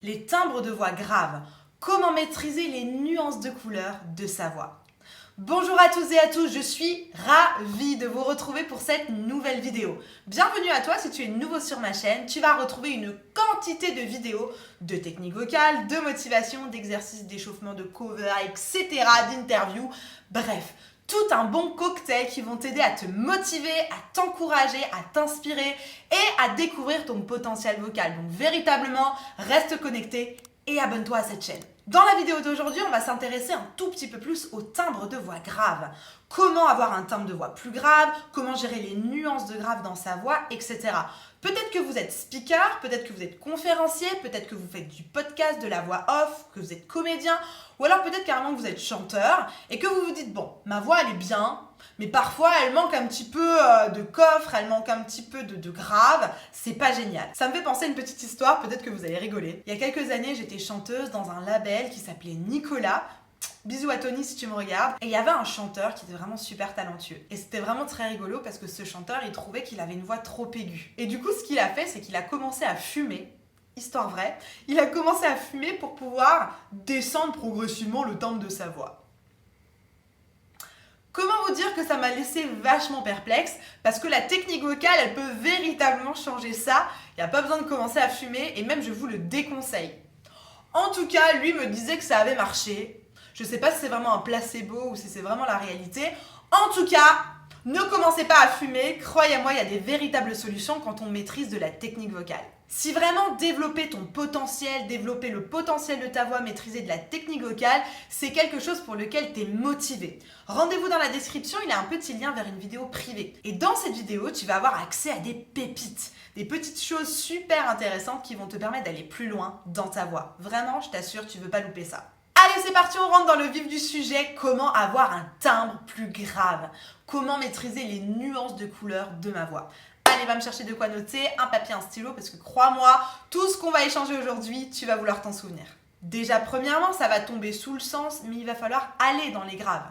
Les timbres de voix graves. Comment maîtriser les nuances de couleur de sa voix. Bonjour à tous et à tous, je suis ravie de vous retrouver pour cette nouvelle vidéo. Bienvenue à toi si tu es nouveau sur ma chaîne, tu vas retrouver une quantité de vidéos, de techniques vocales, de motivation, d'exercices d'échauffement, de cover, etc., d'interviews, bref. Tout un bon cocktail qui vont t'aider à te motiver, à t'encourager, à t'inspirer et à découvrir ton potentiel vocal. Donc véritablement, reste connecté et abonne-toi à cette chaîne. Dans la vidéo d'aujourd'hui, on va s'intéresser un tout petit peu plus au timbre de voix grave. Comment avoir un timbre de voix plus grave, comment gérer les nuances de grave dans sa voix, etc. Peut-être que vous êtes speaker, peut-être que vous êtes conférencier, peut-être que vous faites du podcast, de la voix off, que vous êtes comédien, ou alors peut-être carrément que vous êtes chanteur et que vous vous dites, bon, ma voix elle est bien, mais parfois elle manque un petit peu de coffre, elle manque un petit peu de grave, c'est pas génial. Ça me fait penser à une petite histoire, peut-être que vous allez rigoler. Il y a quelques années, j'étais chanteuse dans un label qui s'appelait Nicolas. Bisous à Tony si tu me regardes. Et il y avait un chanteur qui était vraiment super talentueux. Et c'était vraiment très rigolo parce que ce chanteur, il trouvait qu'il avait une voix trop aiguë. Et du coup, ce qu'il a fait, c'est qu'il a commencé à fumer. Histoire vraie. Il a commencé à fumer pour pouvoir descendre progressivement le timbre de sa voix. Comment vous dire que ça m'a laissé vachement perplexe parce que la technique vocale, elle peut véritablement changer ça. Il n'y a pas besoin de commencer à fumer et même je vous le déconseille. En tout cas, lui me disait que ça avait marché. Je sais pas si c'est vraiment un placebo ou si c'est vraiment la réalité. En tout cas, ne commencez pas à fumer. Croyez-moi, il y a des véritables solutions quand on maîtrise de la technique vocale. Si vraiment développer ton potentiel, développer le potentiel de ta voix, maîtriser de la technique vocale, c'est quelque chose pour lequel tu es motivé. Rendez-vous dans la description, il y a un petit lien vers une vidéo privée. Et dans cette vidéo, tu vas avoir accès à des pépites, des petites choses super intéressantes qui vont te permettre d'aller plus loin dans ta voix. Vraiment, je t'assure, tu ne veux pas louper ça. Allez, c'est parti, on rentre dans le vif du sujet. Comment avoir un timbre plus grave? Comment maîtriser les nuances de couleur de ma voix? Allez, va me chercher de quoi noter, un papier, un stylo, parce que crois-moi, tout ce qu'on va échanger aujourd'hui, tu vas vouloir t'en souvenir. Déjà, premièrement, ça va tomber sous le sens, mais il va falloir aller dans les graves.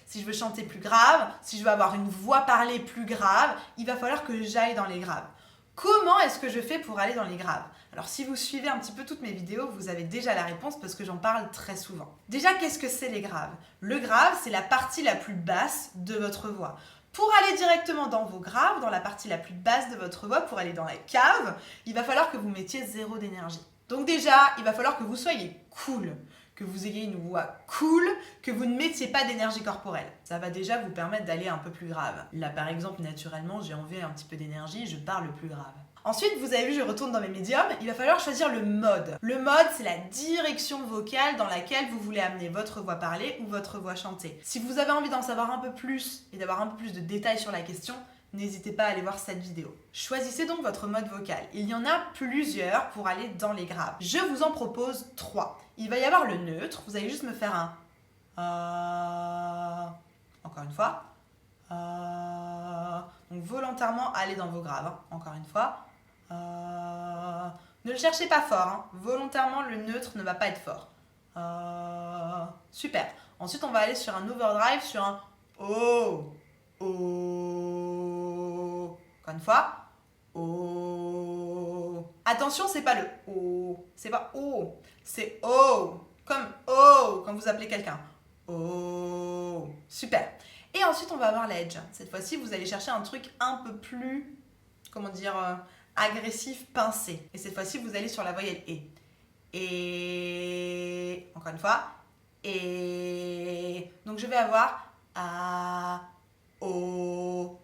Si je veux chanter plus grave, si je veux avoir une voix parlée plus grave, il va falloir que j'aille dans les graves. Comment est-ce que je fais pour aller dans les graves? Alors si vous suivez un petit peu toutes mes vidéos, vous avez déjà la réponse parce que j'en parle très souvent. Déjà, qu'est-ce que c'est les graves? Le grave, c'est la partie la plus basse de votre voix. Pour aller directement dans vos graves, dans la partie la plus basse de votre voix, pour aller dans la cave, il va falloir que vous mettiez zéro d'énergie. Donc déjà, il va falloir que vous soyez cool, que vous ayez une voix cool, que vous ne mettiez pas d'énergie corporelle. Ça va déjà vous permettre d'aller un peu plus grave. Là, par exemple, naturellement, j'ai envie un petit peu d'énergie, je parle plus grave. Ensuite, vous avez vu, je retourne dans mes médiums, il va falloir choisir le mode. Le mode, c'est la direction vocale dans laquelle vous voulez amener votre voix parlée ou votre voix chantée. Si vous avez envie d'en savoir un peu plus et d'avoir un peu plus de détails sur la question, n'hésitez pas à aller voir cette vidéo. Choisissez donc votre mode vocal. Il y en a plusieurs pour aller dans les graves. Je vous en propose 3. Il va y avoir le neutre, vous allez juste me faire un encore une fois. Donc volontairement aller dans vos graves, encore une fois. Ne le cherchez pas fort, hein. Volontairement le neutre ne va pas être fort. Super. Ensuite on va aller sur un overdrive, sur un oh. Encore une fois. Oh. Attention, c'est pas le oh, c'est pas oh, c'est oh, comme oh quand vous appelez quelqu'un. Oh. Super. Et ensuite, on va avoir l'edge. Cette fois-ci, vous allez chercher un truc un peu plus, comment dire, agressif, pincé. Et cette fois-ci, vous allez sur la voyelle E. Et encore une fois. Et donc, je vais avoir A, O,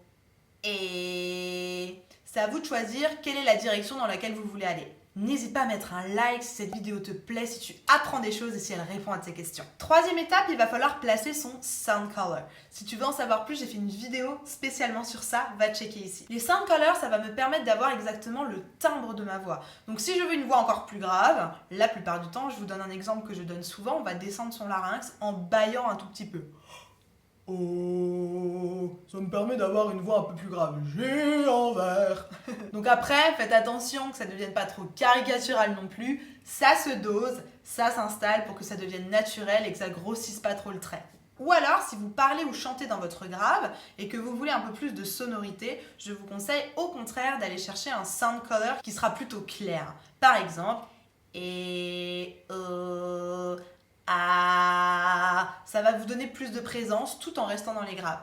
et c'est à vous de choisir quelle est la direction dans laquelle vous voulez aller. N'hésite pas à mettre un like si cette vidéo te plaît, si tu apprends des choses et si elle répond à tes questions. Troisième étape, il va falloir placer son sound color. Si tu veux en savoir plus, j'ai fait une vidéo spécialement sur ça, va checker ici. Les sound colors, ça va me permettre d'avoir exactement le timbre de ma voix. Donc si je veux une voix encore plus grave, la plupart du temps, je vous donne un exemple que je donne souvent, on va descendre son larynx en bâillant un tout petit peu. Oh, ça me permet d'avoir une voix un peu plus grave. J'ai en vert. Donc après, faites attention que ça ne devienne pas trop caricatural non plus. Ça se dose, ça s'installe pour que ça devienne naturel et que ça grossisse pas trop le trait. Ou alors, si vous parlez ou chantez dans votre grave et que vous voulez un peu plus de sonorité, je vous conseille au contraire d'aller chercher un sound color qui sera plutôt clair. Par exemple, A. Ça va vous donner plus de présence tout en restant dans les graves.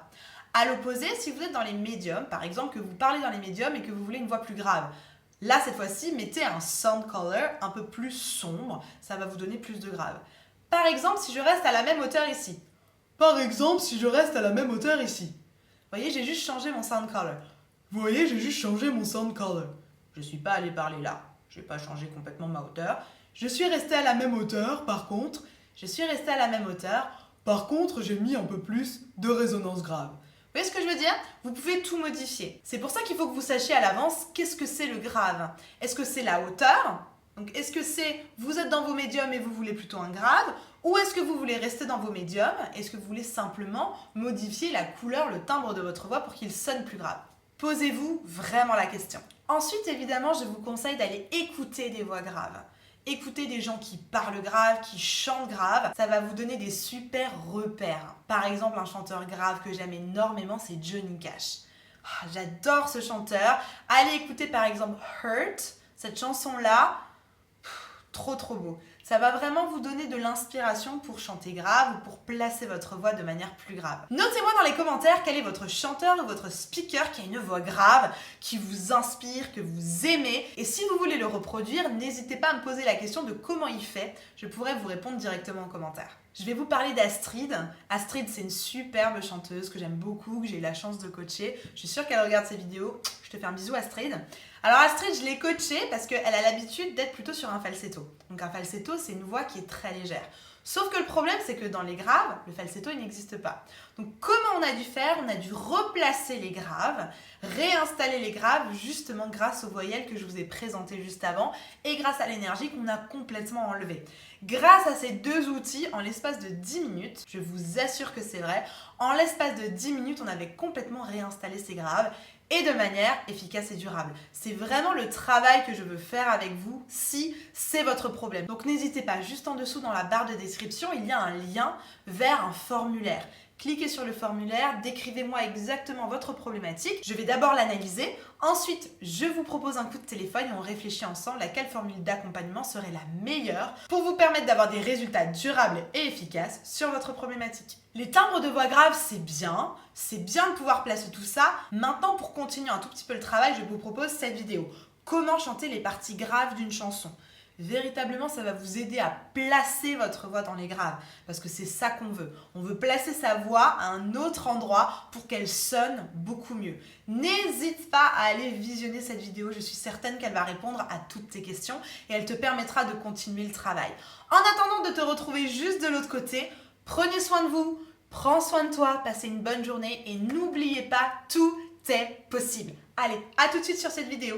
À l'opposé, si vous êtes dans les médiums, par exemple, que vous parlez dans les médiums et que vous voulez une voix plus grave, là, cette fois-ci, mettez un sound color un peu plus sombre, ça va vous donner plus de grave. Par exemple, si je reste à la même hauteur ici. Vous voyez, j'ai juste changé mon sound color. Je suis pas allé parler là. Je n'ai pas changé complètement ma hauteur. Je suis restée à la même hauteur, par contre, j'ai mis un peu plus de résonance grave. Vous voyez ce que je veux dire? Vous pouvez tout modifier. C'est pour ça qu'il faut que vous sachiez à l'avance qu'est-ce que c'est le grave. Est-ce que c'est la hauteur? Donc est-ce que c'est vous êtes dans vos médiums et vous voulez plutôt un grave? Ou est-ce que vous voulez rester dans vos médiums? Est-ce que vous voulez simplement modifier la couleur, le timbre de votre voix pour qu'il sonne plus grave? Posez-vous vraiment la question. Ensuite, évidemment, je vous conseille d'aller écouter des voix graves. Écoutez des gens qui parlent grave, qui chantent grave, ça va vous donner des super repères. Par exemple, un chanteur grave que j'aime énormément, c'est Johnny Cash. J'adore ce chanteur. Allez écouter par exemple Hurt, cette chanson-là. Trop beau. Ça va vraiment vous donner de l'inspiration pour chanter grave ou pour placer votre voix de manière plus grave. Notez-moi dans les commentaires quel est votre chanteur ou votre speaker qui a une voix grave, qui vous inspire, que vous aimez. Et si vous voulez le reproduire, n'hésitez pas à me poser la question de comment il fait. Je pourrais vous répondre directement en commentaire. Je vais vous parler d'Astrid. Astrid, c'est une superbe chanteuse que j'aime beaucoup, que j'ai eu la chance de coacher. Je suis sûre qu'elle regarde ces vidéos. Je te fais un bisou, Astrid. Alors Astrid, je l'ai coachée parce qu'elle a l'habitude d'être plutôt sur un falsetto. Donc un falsetto, c'est une voix qui est très légère. Sauf que le problème, c'est que dans les graves, le falsetto, il n'existe pas. Donc comment on a dû faire? On a dû replacer les graves, réinstaller les graves, justement grâce aux voyelles que je vous ai présentées juste avant et grâce à l'énergie qu'on a complètement enlevée. Grâce à ces deux outils, en l'espace de 10 minutes, je vous assure que c'est vrai, en l'espace de 10 minutes, on avait complètement réinstallé ces graves et de manière efficace et durable. C'est vraiment le travail que je veux faire avec vous si c'est votre problème. Donc n'hésitez pas, juste en dessous dans la barre de description, il y a un lien vers un formulaire. Cliquez sur le formulaire, décrivez-moi exactement votre problématique. Je vais d'abord l'analyser. Ensuite, je vous propose un coup de téléphone et on réfléchit ensemble à quelle formule d'accompagnement serait la meilleure pour vous permettre d'avoir des résultats durables et efficaces sur votre problématique. Les timbres de voix graves, c'est bien de pouvoir placer tout ça. Maintenant, pour continuer un tout petit peu le travail, je vous propose cette vidéo. Comment chanter les parties graves d'une chanson? Véritablement, ça va vous aider à placer votre voix dans les graves parce que c'est ça qu'on veut. On veut placer sa voix à un autre endroit pour qu'elle sonne beaucoup mieux. N'hésite pas à aller visionner cette vidéo. Je suis certaine qu'elle va répondre à toutes tes questions et elle te permettra de continuer le travail. En attendant de te retrouver juste de l'autre côté, prenez soin de vous, prends soin de toi, passez une bonne journée et n'oubliez pas, tout est possible. Allez, à tout de suite sur cette vidéo.